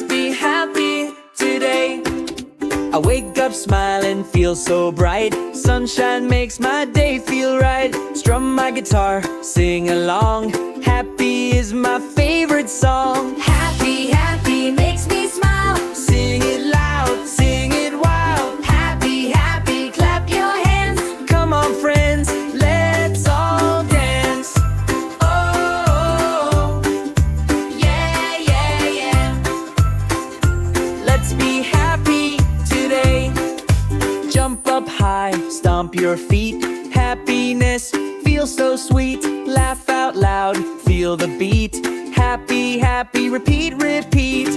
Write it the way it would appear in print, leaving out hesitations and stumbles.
let's be happy today. I wake up, smile and feel so bright. Sunshine makes my day feel right. Strum my guitar, sing along. Happy is my favorite song. Happy, happy makes me smile. Sing it loud, sing it wild. Happy, happy, clap your hands. Come on friends, let's all dance. Oh, Yeah, yeah, yeah. let's be happy today. Jump up high, stomp your feet. Happiness feels so sweet. Laugh out loud, feel the beat. Happy, happy, repeat, repeat.